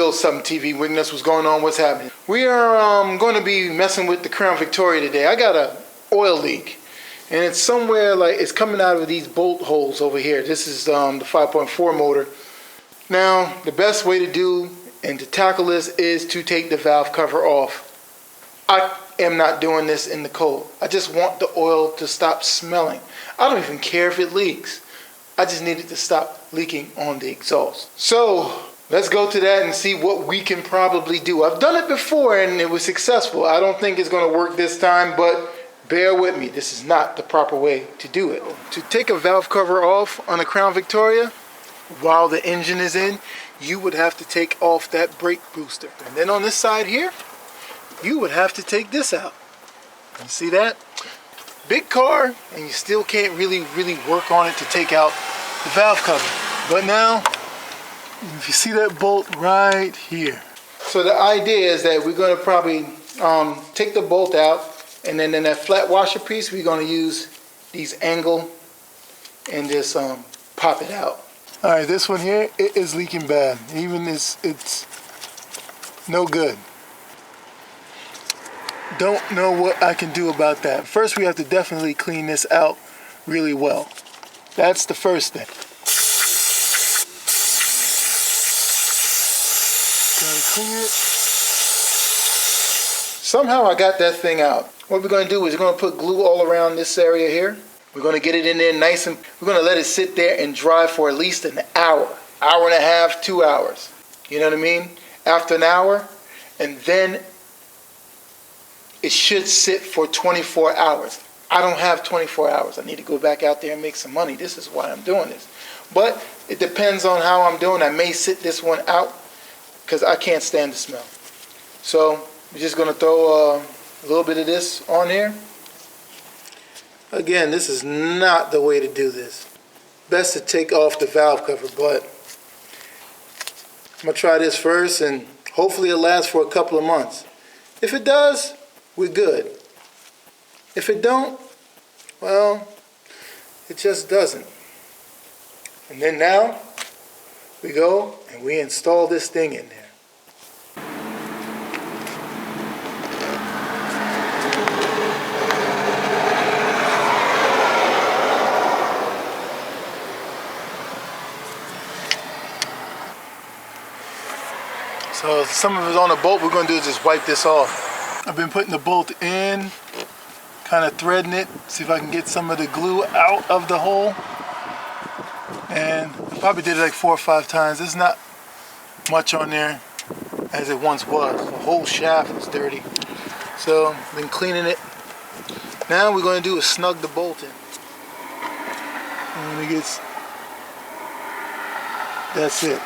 reveal something, TV Witness. What's going on? What's happening? We are going to be messing with the Crown Victoria today. I got a oil leak, and it's somewhere like it's coming out of these bolt holes over here. This is the 5.4 motor. Now, the best way to do and to tackle this is to take the valve cover off. I am not doing this in the cold. I just want the oil to stop smelling. I don't even care if it leaks. I just need it to stop leaking on the exhaust. So let's go to that and see what we can probably do. I've done it before and it was successful. I don't think it's going to work this time, but bear with me. This is not the proper way to do it. To take a valve cover off on a Crown Victoria while the engine is in, you would have to take off that brake booster. And then on this side here, you would have to take this out. You see that? Big car, and you still can't really work on it to take out the valve cover. But now, if you see that bolt right here. So the idea is that we're going to probably take the bolt out, and then in that flat washer piece, we're going to use these angle and just pop it out. All right, this one here, it is leaking bad. Even it's no good. Don't know what I can do about that. First, we have to definitely clean this out really well. That's the first thing. Gotta clean it. Somehow I got that thing out. What we're going to do is we're going to put glue all around this area here. We're going to get it in there nice, and we're going to let it sit there and dry for at least an hour. Hour and a half, 2 hours. You know what I mean? After an hour, and then it should sit for 24 hours. I don't have 24 hours. I need to go back out there and make some money. This is why I'm doing this. But it depends on how I'm doing. I may sit this one out because I can't stand the smell. So we're just going to throw a little bit of this on here. Again, this is not the way to do this. Best to take off the valve cover, but I'm going to try this first, and hopefully it'll last for a couple of months. If it does, we're good. If it don't, well, it just doesn't. And then now, we go and we install this thing in there. So some of it on the bolt, we're going to do is just wipe this off. I've been putting the bolt in, kind of threading it, see if I can get some of the glue out of the hole. And I probably did it like 4 or 5 times. There's not much on there as it once was. The whole shaft was dirty. So I've been cleaning it. Now what we're going to do is snug the bolt in. And when it gets, that's it.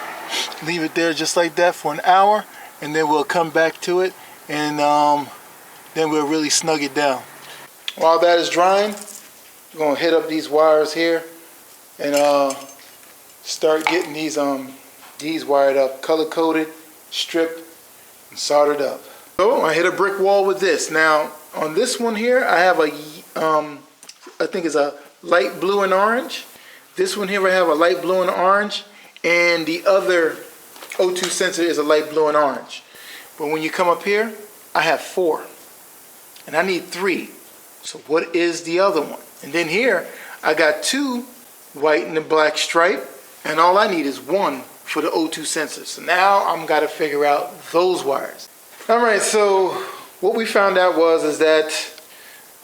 Leave it there just like that for an hour, and then we'll come back to it, and then we'll really snug it down. While that is drying, we're going to hit up these wires here and start getting these wired up, color coded, stripped, and soldered up. So I hit a brick wall with this. Now on this one here, I have a I think it's a light blue and orange. This one here I have a light blue and orange, and the other O2 sensor is a light blue and orange. But when you come up here, I have 4, and I need 3. So what is the other one? And then here, I got 2 white and a black stripe, and all I need is 1 for the O2 sensor. So now I'm got to figure out those wires. All right, so what we found out is that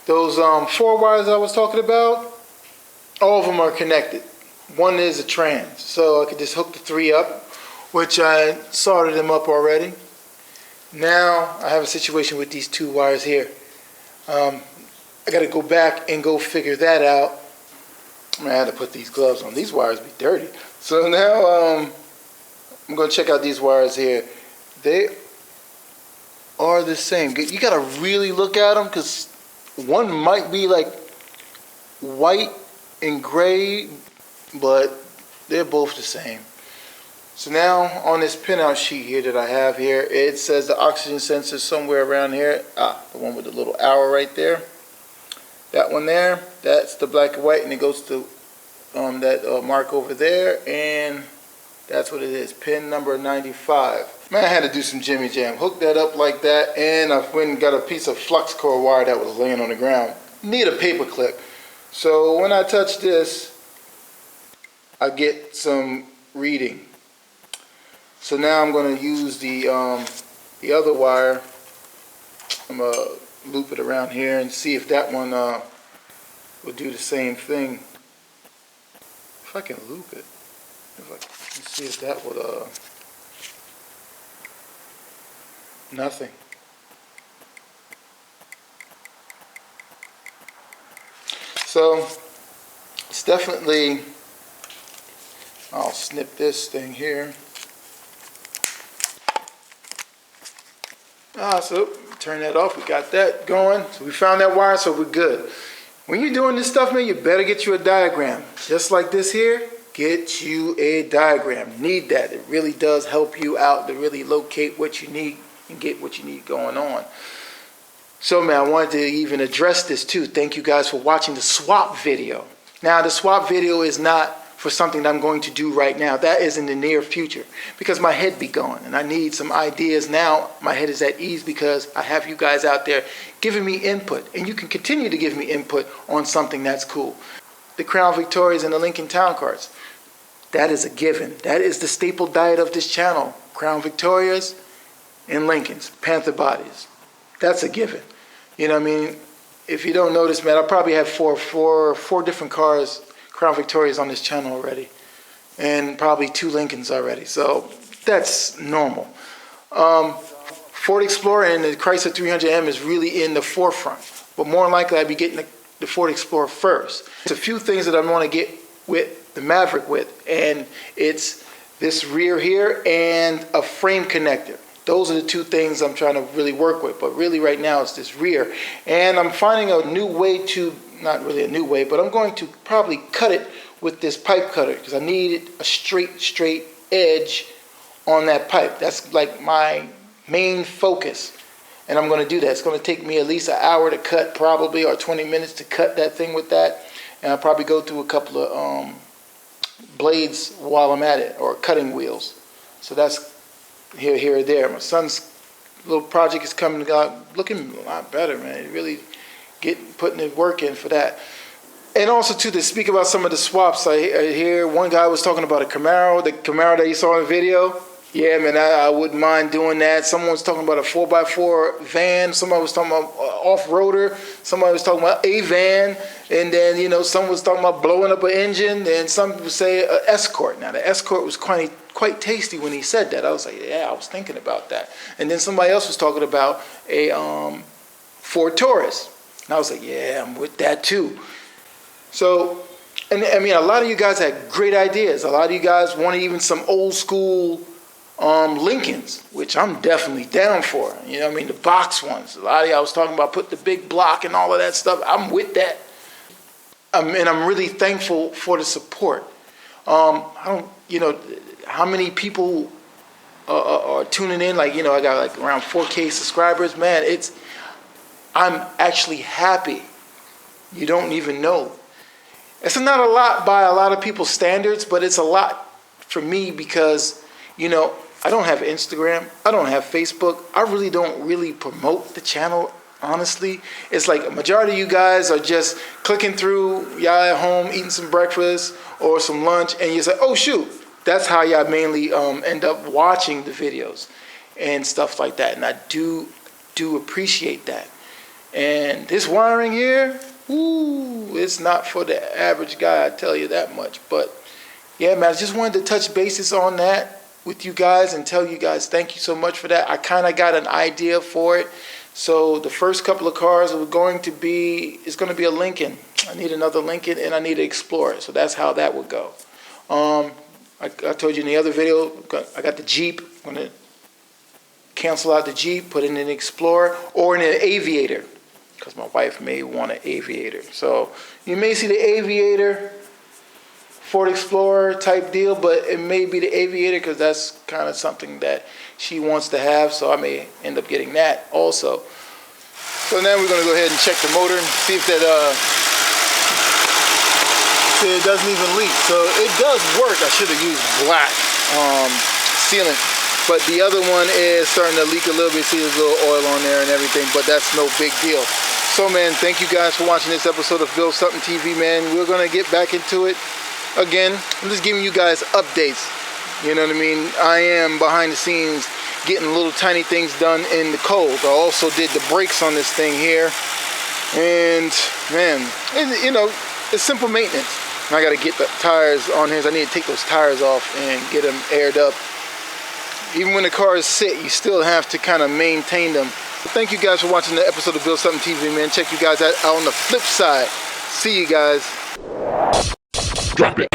those 4 wires I was talking about, all of them are connected. One is a trans, so I could just hook the 3 up, which I soldered them up already. Now I have a situation with these 2 wires here. I got to go back and go figure that out. I had to put these gloves on. These wires be dirty. So now I'm going to check out these wires here. They are the same. You got to really look at them, because one might be like white and gray, but they're both the same. So now on this pinout sheet here that I have here, it says the oxygen sensor somewhere around here. The one with the little arrow right there. That one there, that's the black and white, and it goes to that mark over there, and That's what it is, pin number 95. Man, I had to do some Jimmy Jam. Hook that up like that, and I went and got a piece of flux core wire that was laying on the ground. Need a paper clip. So when I touch this, I get some reading. So now I'm going to use the other wire. I'm going to loop it around here and see if that one will do the same thing. If I can loop it. Let's see if that would, nothing. So, it's definitely, I'll snip this thing here. So turn that off, we got that going. So we found that wire, so we're good. When you're doing this stuff, man, you better get you a diagram. Just like this here, get you a diagram. Need that. It really does help you out to really locate what you need and get what you need going on. So, man, I wanted to even address this too. Thank you guys for watching the swap video. Now, the swap video is not for something that I'm going to do right now. That is in the near future because my head be going and I need some ideas now. My head is at ease because I have you guys out there giving me input, and you can continue to give me input on something that's cool. The Crown Victorias and the Lincoln Town Cards. That is a given. That is the staple diet of this channel. Crown Victorias and Lincolns, Panther bodies. That's a given. You know what I mean? If you don't notice, man, I probably have four different cars, Crown Victorias on this channel already, and probably 2 Lincolns already. So that's normal. Ford Explorer and the Chrysler 300M is really in the forefront, but more than likely I'd be getting the Ford Explorer first. There's a few things that I want to get with the Maverick with, and it's this rear here and a frame connector. Those are the 2 things I'm trying to really work with, but really right now it's this rear. And I'm finding a new way to, not really a new way, but I'm going to probably cut it with this pipe cutter because I needed a straight edge on that pipe. That's like my main focus, and I'm going to do that. It's going to take me at least an hour to cut probably, or 20 minutes to cut that thing with that, and I'll probably go through a couple of blades while I'm at it, or cutting wheels. So that's here or there. My son's little project is coming out looking a lot better, man. Really putting the work in for that. And also too, to speak about some of the swaps, I hear one guy was talking about the Camaro that you saw in the video. Yeah, man, I wouldn't mind doing that. Someone was talking about a 4x4 van. Somebody was talking about off-roader. Somebody was talking about a van. And then, you know, someone was talking about blowing up an engine. And some people say an Escort. Now, the Escort was quite tasty when he said that. I was like, yeah, I was thinking about that. And then somebody else was talking about a Ford Taurus. And I was like, yeah, I'm with that too. So, and I mean, a lot of you guys had great ideas. A lot of you guys wanted even some old school Lincolns, which I'm definitely down for. You know what I mean? The box ones. A lot of y'all was talking about put the big block and all of that stuff. I'm with that. And I'm really thankful for the support. I don't, you know, how many people are tuning in? Like, you know, I got like around 4K subscribers. Man, I'm actually happy. You don't even know. It's not a lot by a lot of people's standards, but it's a lot for me because, you know, I don't have Instagram. I don't have Facebook. I really don't really promote the channel, honestly. It's like a majority of you guys are just clicking through, y'all at home eating some breakfast or some lunch, and you say, oh, shoot. That's how y'all mainly end up watching the videos and stuff like that. And I do appreciate that. And this wiring here, ooh, it's not for the average guy, I tell you that much. But yeah, man, I just wanted to touch bases on that with you guys and tell you guys thank you so much for that. I kind of got an idea for it. So the first couple of cars it's going to be a Lincoln. I need another Lincoln and I need an Explorer. So that's how that would go. I told you in the other video, I got the Jeep. I'm going to cancel out the Jeep, put in an Explorer or in an Aviator because my wife may want an Aviator. So you may see the Aviator, Ford Explorer type deal, but it may be the Aviator because that's kind of something that she wants to have. So I may end up getting that also. So now we're going to go ahead and check the motor and see if that see, it doesn't even leak. So it does work. I should have used black sealant. But the other one is starting to leak a little bit. See, there's a little oil on there and everything, but that's no big deal. So, man, thank you guys for watching this episode of Build Something TV, man. We're going to get back into it again. I'm just giving you guys updates. You know what I mean? I am behind the scenes getting little tiny things done in the cold. I also did the brakes on this thing here. And, man, you know, it's simple maintenance. I got to get the tires on here. So I need to take those tires off and get them aired up. Even when the cars sit, you still have to kind of maintain them. Thank you guys for watching the episode of Build Something TV, man. Check you guys out on the flip side. See you guys. Drop it.